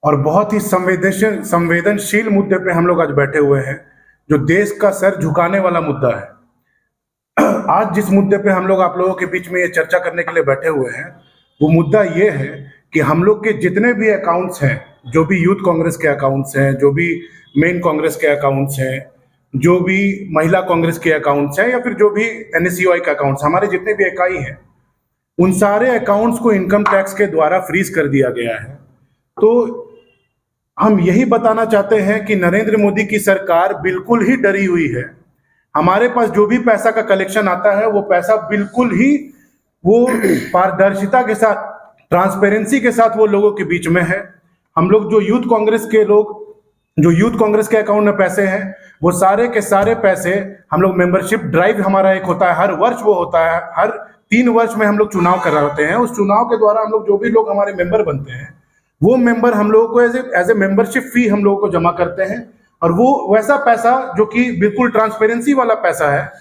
और बहुत ही संवेदनशील मुद्दे पे हम लोग आज बैठे हुए हैं, जो देश का सर झुकाने वाला मुद्दा है। आज जिस मुद्दे पे हम लोग आप लोगों के बीच में ये चर्चा करने के लिए बैठे हुए हैं, वो मुद्दा ये है कि हम लोग के जितने भी अकाउंट्स हैं, जो भी यूथ कांग्रेस के अकाउंट्स हैं, जो भी मेन कांग्रेस के अकाउंट्स हैं, जो भी महिला कांग्रेस के अकाउंट्स हैं, या फिर जो भी एनएसयूआई के अकाउंट्स, हमारे जितने भी इकाई हैं, उन सारे अकाउंट्स को इनकम टैक्स के द्वारा फ्रीज कर दिया गया है। तो हम यही बताना चाहते हैं कि नरेंद्र मोदी की सरकार बिल्कुल ही डरी हुई है। हमारे पास जो भी पैसा का कलेक्शन आता है, वो पैसा बिल्कुल ही वो पारदर्शिता के साथ, ट्रांसपेरेंसी के साथ वो लोगों के बीच में है। हम लोग जो यूथ कांग्रेस के लोग, जो यूथ कांग्रेस के अकाउंट में पैसे हैं, वो सारे के सारे पैसे हम लोग, मेंबरशिप ड्राइव हमारा एक होता है, हर वर्ष वो होता है, हर 3 वर्ष में हम लोग चुनाव कराते हैं। उस चुनाव के द्वारा हम लोग, जो भी लोग हमारे मेंबर बनते हैं, वो मेंबर हम लोगों को एज ए मेंबरशिप फी हम लोगों को जमा करते हैं। और वो वैसा पैसा जो कि बिल्कुल ट्रांसपेरेंसी वाला पैसा है,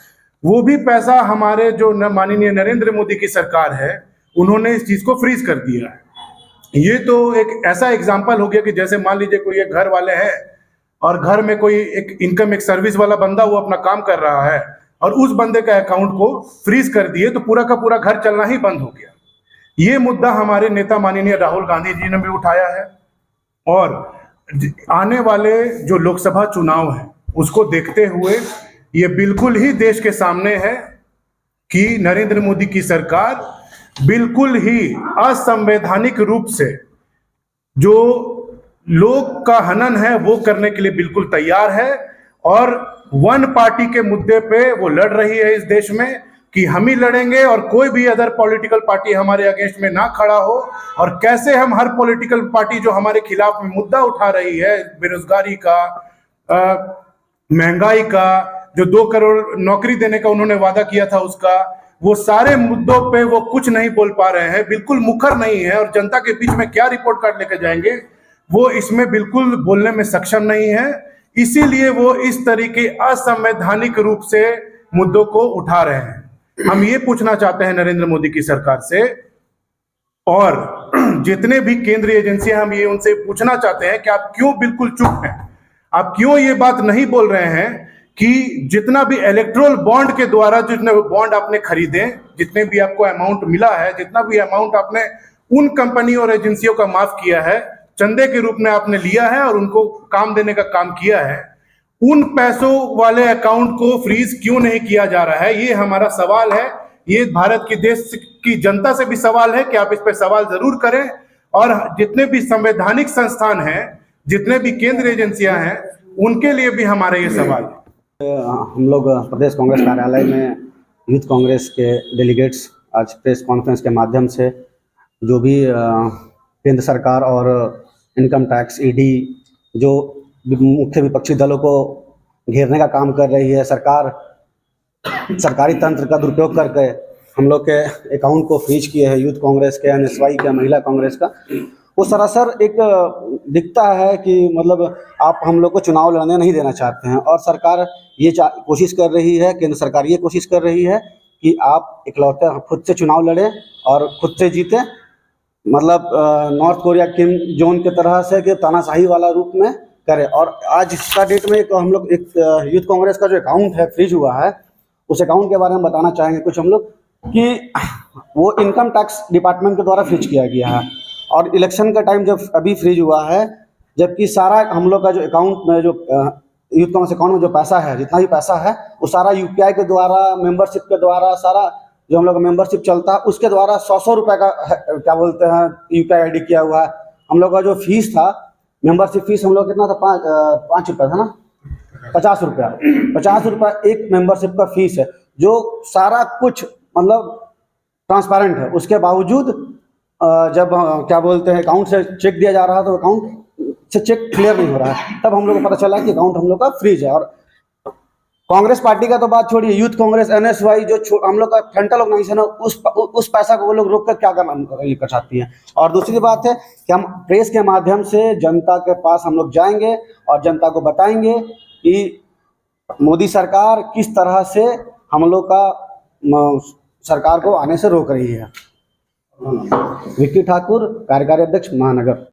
वो भी पैसा हमारे जो माननीय नरेंद्र मोदी की सरकार है, उन्होंने इस चीज को फ्रीज कर दिया है। ये तो एक ऐसा एग्जाम्पल हो गया कि जैसे मान लीजिए कोई एक घर वाले हैं और घर में कोई एक इनकम, एक सर्विस वाला बंदा, वो अपना काम कर रहा है और उस बंदे का अकाउंट को फ्रीज कर दिए, तो पूरा का पूरा घर चलना ही बंद हो गया। ये मुद्दा हमारे नेता माननीय राहुल गांधी जी ने भी उठाया है। और आने वाले जो लोकसभा चुनाव है, उसको देखते हुए ये बिल्कुल ही देश के सामने है कि नरेंद्र मोदी की सरकार बिल्कुल ही असंवैधानिक रूप से जो लोग का हनन है वो करने के लिए बिल्कुल तैयार है। और वन पार्टी के मुद्दे पे वो लड़ रही है इस देश में कि हम ही लड़ेंगे और कोई भी अदर पॉलिटिकल पार्टी हमारे अगेंस्ट में ना खड़ा हो। और कैसे हम हर पॉलिटिकल पार्टी जो हमारे खिलाफ में मुद्दा उठा रही है, बेरोजगारी का, महंगाई का, जो 2 करोड़ नौकरी देने का उन्होंने वादा किया था उसका, वो सारे मुद्दों पे वो कुछ नहीं बोल पा रहे हैं, बिल्कुल मुखर नहीं है। और जनता के बीच में क्या रिपोर्ट कार्ड लेकर जाएंगे, वो इसमें बिल्कुल बोलने में सक्षम नहीं है। इसीलिए वो इस तरीके असंवैधानिक रूप से मुद्दों को उठा रहे हैं। हम ये पूछना चाहते हैं नरेंद्र मोदी की सरकार से, और जितने भी केंद्रीय एजेंसियां, हम ये उनसे पूछना चाहते हैं कि आप क्यों बिल्कुल चुप हैं, आप क्यों ये बात नहीं बोल रहे हैं कि जितना भी इलेक्ट्रोल बॉन्ड के द्वारा जितने बॉन्ड आपने खरीदे, जितने भी आपको अमाउंट मिला है, जितना भी अमाउंट आपने उन कंपनी और एजेंसियों का माफ किया है, चंदे के रूप में आपने लिया है और उनको काम देने का काम किया है, उन पैसों वाले अकाउंट को फ्रीज क्यों नहीं किया जा रहा है? ये हमारा सवाल है। ये भारत की देश की जनता से भी सवाल है कि आप इस पे सवाल जरूर करें। और जितने भी संवैधानिक संस्थान हैं, जितने भी केंद्रीय एजेंसियां हैं, उनके लिए भी हमारा ये सवाल है। हम लोग प्रदेश कांग्रेस कार्यालय में यूथ कांग्रेस के डेलीगेट्स आज प्रेस कॉन्फ्रेंस के माध्यम से जो भी केंद्र सरकार और इनकम टैक्स, ईडी, जो मुख्य विपक्षी दलों को घेरने का काम कर रही है, सरकार सरकारी तंत्र का दुरुपयोग करके हम लोग के अकाउंट को फ्रीज किए हैं, यूथ कांग्रेस के, एनएसवाई के, महिला कांग्रेस का, वो सरासर एक दिखता है कि मतलब आप हम लोग को चुनाव लड़ने नहीं देना चाहते हैं। और सरकार ये कोशिश कर रही है, केंद्र सरकार ये कोशिश कर रही है कि आप इकलौते खुद से चुनाव लड़ें और खुद से जीतें, मतलब नॉर्थ कोरिया किम जोन के तरह से कि तानाशाही वाला रूप में करें। और आज का डेट में हम लोग एक यूथ कांग्रेस का जो अकाउंट है फ्रीज हुआ है, उस अकाउंट के बारे में बताना चाहेंगे कुछ हम लोग कि वो इनकम टैक्स डिपार्टमेंट के द्वारा फ्रीज किया गया है। और इलेक्शन का टाइम जब अभी फ्रीज हुआ है, जबकि सारा हम लोग का जो अकाउंट में, जो यूथ कांग्रेस अकाउंट में जो पैसा है, जितना भी पैसा है, वो सारा यूपीआई के द्वारा, मेंबरशिप के द्वारा, सारा जो हम लोग का मेंबरशिप चलता है उसके द्वारा 100 रुपये का क्या बोलते हैं यूपीआई आईडी किया हुआ है। हम लोग का जो फीस था, मेंबरशिप फीस हम लोग कितना था, 5 रुपये था ना, 50 रुपया, 50 रुपया एक मेंबरशिप का फीस है, जो सारा कुछ मतलब ट्रांसपेरेंट है। उसके बावजूद जब क्या बोलते हैं अकाउंट से चेक दिया जा रहा था, तो अकाउंट से चेक क्लियर नहीं हो रहा है, तब हम लोग को पता चला कि अकाउंट हम लोग का फ्रीज है। और कांग्रेस पार्टी का तो बात छोड़िए, यूथ कांग्रेस, एनएसवाई जो हम लोग का फ्रंटल ऑर्गेनाइजेशन है, उस पैसा को वो लोग रोक कर क्या करना ये कर सकती हैं। और दूसरी बात है कि हम प्रेस के माध्यम से जनता के पास हम लोग जाएंगे और जनता को बताएंगे कि मोदी सरकार किस तरह से हम लोग का सरकार को आने से रोक रही है। विक्की ठाकुर, कार्यकारी अध्यक्ष, महानगर।